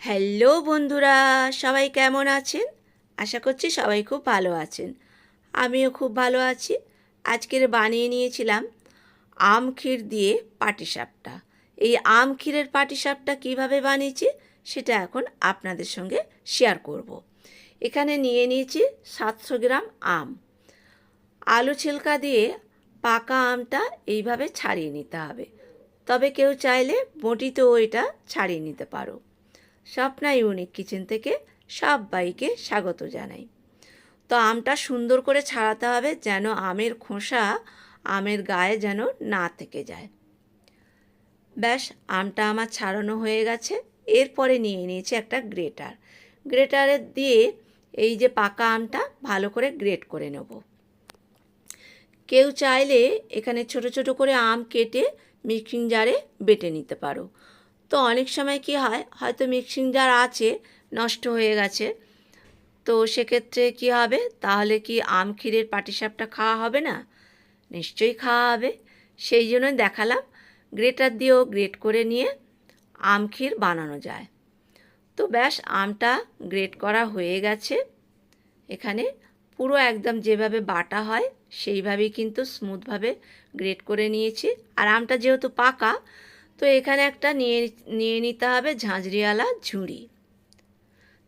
Hello বন্ধুরা, সবাই কেমন আছেন? আশা করছি সবাই খুব ভালো আছেন। আমিও খুব ভালো আছি। আজকের বানিয়ে নিয়েছিলাম আম ক্ষীর দিয়ে পাটিসাপটা। এই আম ক্ষীরের পাটিসাপটা কীভাবে বানিয়েছি সেটা এখন আপনাদের সঙ্গে শেয়ার করব। এখানে নিয়ে নিয়েছি 700 গ্রাম আম। আলু ছিলকা দিয়ে পাকা আমটা এইভাবে ছাড়িয়ে নিতে হবে, তবে কেউ চাইলে বটিতেও এটা ছাড়িয়ে নিতে পারো। স্বপ্না ইউনিক কিচেন থেকে সবাইকে স্বাগত জানাই। তো আমটা সুন্দর করে ছাড়াতে হবে, যেন আমের খোসা আমের গায়ে যেন না থেকে যায়। ব্যাস, আমটা আমার ছাড়ানো হয়ে গেছে। এরপরে নিয়ে নিয়েছি একটা গ্রেটারে দিয়ে এই যে পাকা আমটা ভালো করে গ্রেট করে নেব। কেউ চাইলে এখানে ছোট ছোট করে আম কেটে মিক্সিং জারে বেটে নিতে পারো। তো অনেক সময় কি হয়, হয়তো মিক্সিং জার আছে, নষ্ট হয়ে গেছে, তো সেক্ষেত্রে কি হবে, তাহলে কি আম ক্ষীরের পাটিসাপটা খাওয়া হবে না? নিশ্চয়ই খাওয়া হবে। সেই জন্যই দেখালাম গ্রেটার দিয়েও গ্রেট করে নিয়ে আম ক্ষীর বানানো যায়। তো ব্যাস, আমটা গ্রেট করা হয়ে গেছে। এখানে পুরো একদম যেভাবে বাটা হয় সেইভাবেই কিন্তু স্মুথভাবে গ্রেট করে নিয়েছি। আর আমটা যেহেতু পাকা, তো এখানে একটা নিয়ে নিতে হবে ঝাঁঝরিওয়ালা ঝুড়ি।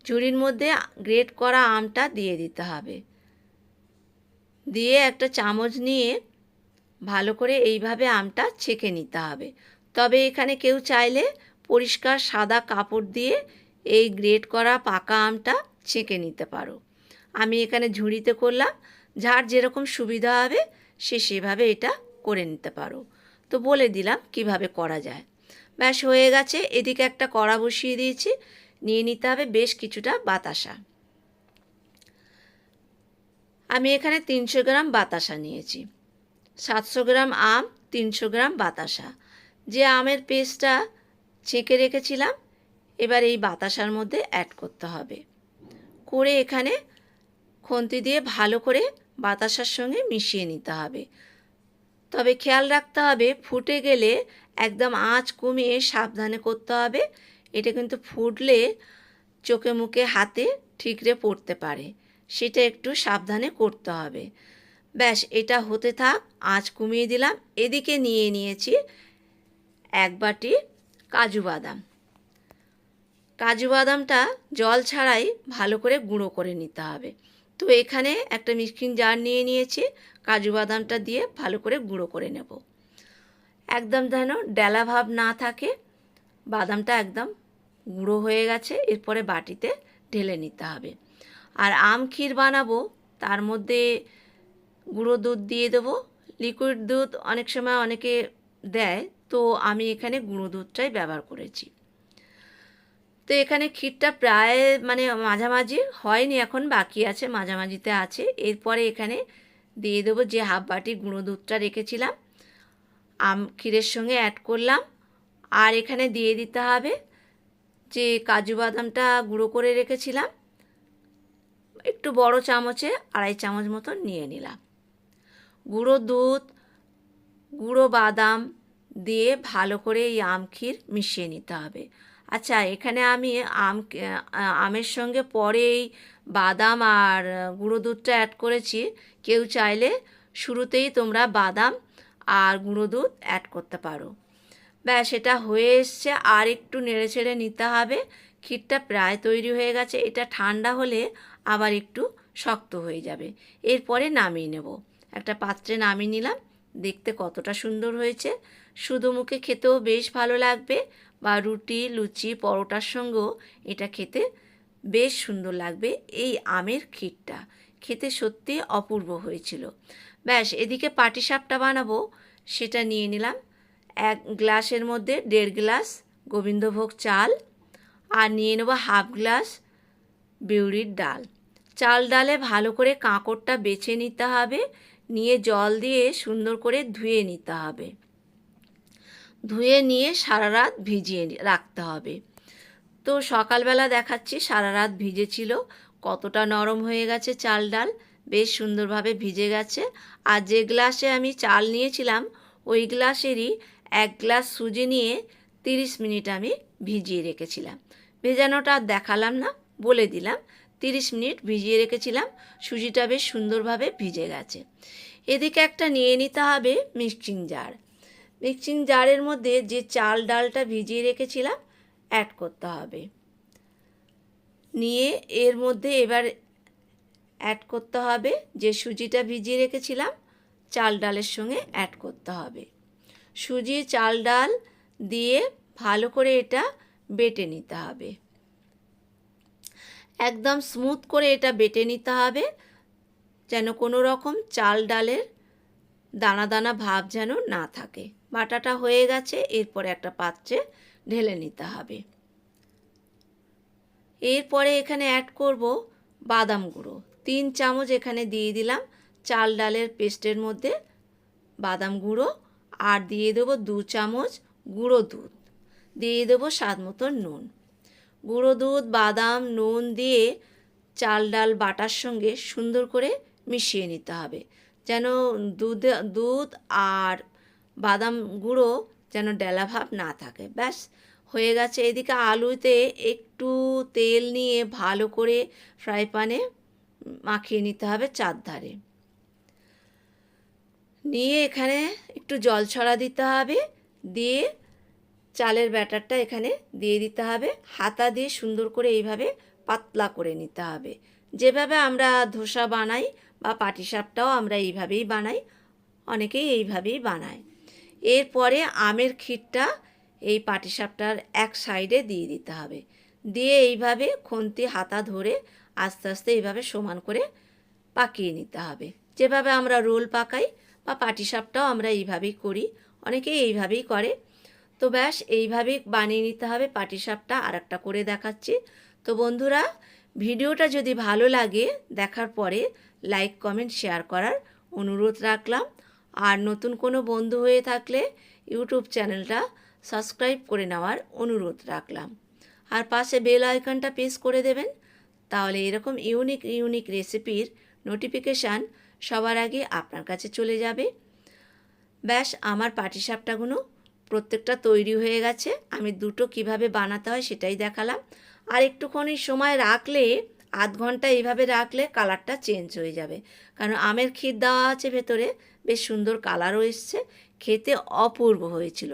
ঝুড়ির মধ্যে গ্রেট করা আমটা দিয়ে দিতে হবে। দিয়ে একটা চামচ নিয়ে ভালো করে এইভাবে আমটা ছেঁকে নিতে হবে। তবে এখানে কেউ চাইলে পরিষ্কার সাদা কাপড় দিয়ে এই গ্রেট করা পাকা আমটা ছেঁকে নিতে পারো। আমি এখানে ঝুড়িতে করলাম, যার যেরকম সুবিধা হবে সে সেভাবে এটা করে নিতে পারো। তো বলে দিলাম কিভাবে করা যায়। ব্যাস, হয়ে গেছে। এদিকে একটা কড়া বসিয়ে দিয়েছি। নিয়ে নিতে হবে বেশ কিছুটা বাতাসা। আমি এখানে 300 গ্রাম বাতাসা নিয়েছি। 700 গ্রাম আম, 300 গ্রাম বাতাসা। যে আমের পেস্টটা ছেঁকে রেখেছিলাম এবার এই বাতাসার মধ্যে অ্যাড করতে হবে। করে এখানে খুন্তি দিয়ে ভালো করে বাতাসার সঙ্গে মিশিয়ে নিতে হবে। তবে খেয়াল রাখতে হবে ফুটে গেলে একদম আঁচ কমিয়ে সাবধানে করতে হবে। এটা কিন্তু ফুটলে চোখে মুখে হাতে ঠিকরে পড়তে পারে, সেটা একটু সাবধানে করতে হবে। ব্যাস, এটা হতে থাক, আঁচ কমিয়ে দিলাম। এদিকে নিয়ে নিয়েছি 1 বাটি কাজু বাদাম। কাজু বাদামটা জল ছাড়াই ভালো করে গুঁড়ো করে নিতে হবে। তো এখানে একটা মিক্সিং জার নিয়ে নিয়েছি, কাজু বাদামটা দিয়ে ভালো করে গুঁড়ো করে নেব। একদম যেন ডেলা ভাব না থাকে, বাদামটা একদম গুঁড়ো হয়ে গেছে। এরপরে বাটিতে ঢেলে নিতে হবে। আর আম ক্ষীর বানাবো, তার মধ্যে গুঁড়ো দুধ দিয়ে দেবো। লিকুইড দুধ অনেক সময় অনেকে দেয়, তো আমি এখানে গুঁড়ো দুধটাই ব্যবহার করেছি। তো এখানে ক্ষীরটা প্রায় মাঝামাঝি হয়নি, এখন বাকি আছে, মাঝামাঝিতে আছে। এরপরে এখানে দিয়ে দেবো যে হাফ বাটি গুঁড়ো দুধটা রেখেছিলাম, আম ক্ষীরের সঙ্গে অ্যাড করলাম। আর এখানে দিয়ে দিতে হবে যে কাজু বাদামটা গুঁড়ো করে রেখেছিলাম, একটু বড় চামচে 2.5 চামচ মতো নিয়ে নিলাম। গুঁড়ো দুধ, গুঁড়ো বাদাম দিয়ে ভালো করে এই আম ক্ষীর মিশিয়ে নিতে হবে। আচ্ছা, এখানে আমি আমের সঙ্গে পরে এই বাদাম আর গুঁড়ো দুধটা অ্যাড করেছি। কেউ চাইলে শুরুতেই তোমরা বাদাম আর গুঁড়ো দুধ অ্যাড করতে পারো। ব্যাস, এটা হয়ে এসছে। আর একটু নেড়ে ছেড়ে নিতে হবে। ক্ষীরটা প্রায় তৈরি হয়ে গেছে। এটা ঠান্ডা হলে আবার একটু শক্ত হয়ে যাবে। এরপরে নামিয়ে নেব। একটা পাত্রে নামিয়ে নিলাম। দেখতে কতটা সুন্দর হয়েছে, শুধু মুখে খেতেও বেশ ভালো লাগবে, বা রুটি, লুচি, পরোটার সঙ্গেও এটা খেতে বেশ সুন্দর লাগবে। এই আমের ক্ষীরটা খেতে সত্যি অপূর্ব হয়েছিল। ব্যাস, এদিকে পাটিসাপটা বানাবো, সেটা নিয়ে নিলাম। 1 গ্লাসের মধ্যে 1.5 গ্লাস গোবিন্দভোগ চাল, আর নিয়ে নেব হাফ গ্লাস বিউলির ডাল। চাল ডালে ভালো করে কাঁকড়টা বেছে নিতে হবে, নিয়ে জল দিয়ে সুন্দর করে ধুয়ে নিতে হবে। ধুয়ে নিয়ে সারা রাত ভিজিয়ে রাখতে হবে। তো সকালবেলা দেখাচ্ছি সারা রাত ভিজেছিল, কতটা নরম হয়ে গেছে চাল ডাল, বেশ সুন্দরভাবে ভিজে গেছে। আর যে গ্লাসে আমি চাল নিয়েছিলাম ওই গ্লাসেরই 1 গ্লাস সুজি নিয়ে 30 মিনিট আমি ভিজিয়ে রেখেছিলাম। ভেজানোটা আর দেখালাম না, বলে দিলাম 30 মিনিট ভিজিয়ে রেখেছিলাম। সুজিটা বেশ সুন্দরভাবে ভিজে গেছে। এদিকে একটা নিয়ে নিতে হবে মিক্সিং জার। মিক্সিং জারের মধ্যে যে চাল ডালটা ভিজিয়ে রেখেছিলাম অ্যাড করতে হবে। নিয়ে এর মধ্যে এবার অ্যাড করতে হবে যে সুজিটা ভিজিয়ে রেখেছিলাম, চাল ডালের সঙ্গে অ্যাড করতে হবে। সুজি চাল ডাল দিয়ে ভালো করে এটা বেটে নিতে হবে। একদম স্মুথ করে এটা বেটে নিতে হবে, যেন কোনো রকম চাল ডালের দানা দানা ভাব যেন না থাকে। বাটাটা হয়ে গেছে, এরপরে একটা পাত্রে ঢেলে নিতে হবে। এরপরে এখানে অ্যাড করব বাদাম গুঁড়ো। 3 চামচ এখানে দিয়ে দিলাম চাল ডালের পেস্টের মধ্যে বাদাম গুঁড়ো, আর দিয়ে দেবো 2 চামচ গুঁড়ো দুধ, দিয়ে দেবো স্বাদ মতো নুন। গুঁড়ো দুধ, বাদাম, নুন দিয়ে চাল ডাল বাটার সঙ্গে সুন্দর করে মিশিয়ে নিতে হবে, যেন দুধ আর বাদাম গুঁড়ো যেন ডেলা ভাব না থাকে। ব্যাস হয়ে গেছে। এদিকে আলুতে একটু তেল নিয়ে ভালো করে ফ্রাই প্যানে মাখিয়ে নিতে হবে চারধারে। নিয়ে এখানে একটু জল ছড়া দিতে হবে, দিয়ে চালের ব্যাটারটা এখানে দিয়ে দিতে হবে। হাতা দিয়ে সুন্দর করে এইভাবে পাতলা করে নিতে হবে। যেভাবে আমরা ধোসা বানাই বা পাটিসাপটাও আমরা এইভাবেই বানাই, অনেকেই এইভাবেই বানায়। এরপরে আমের ক্ষীরটা এই পাটিসাপটার এক সাইডে দিয়ে দিতে হবে। দিয়ে এইভাবে খুন্তি হাতা ধরে আস্তে আস্তে এইভাবে সমান করে পাকিয়ে নিতে হবে। যেভাবে আমরা রোল পাকাই বা পাটিসাপটাও আমরা এইভাবেই করি, অনেকেই এইভাবেই করে। তো ব্যাস এইভাবেই বানিয়ে নিতে হবে পাটিসাপটা। আর একটা করে দেখাচ্ছি। তো বন্ধুরা, ভিডিওটা যদি ভালো লাগে দেখার পরে লাইক, কমেন্ট, শেয়ার করার অনুরোধ রাখলাম। আর নতুন কোনো বন্ধু হয়ে থাকলে ইউটিউব চ্যানেলটা সাবস্ক্রাইব করে নেওয়ার অনুরোধ রাখলাম। আর পাশে বেল আইকনটা প্রেস করে দেবেন, তাহলে এরকম ইউনিক রেসিপির নোটিফিকেশান সবার আগে আপনার কাছে চলে যাবে। ব্যাস আমার পাটিসাপটাগুলো প্রত্যেকটা তৈরি হয়ে গেছে। আমি দুটো কিভাবে বানাতে হয় সেটাই দেখালাম। আর একটুখানি সময় রাখলে, আধ ঘন্টা এইভাবে রাখলে কালারটা চেঞ্জ হয়ে যাবে, কারণ আমের ক্ষীর দেওয়া আছে ভেতরে, বেশ সুন্দর কালারও এসছে, খেতে অপূর্ব হয়েছিল।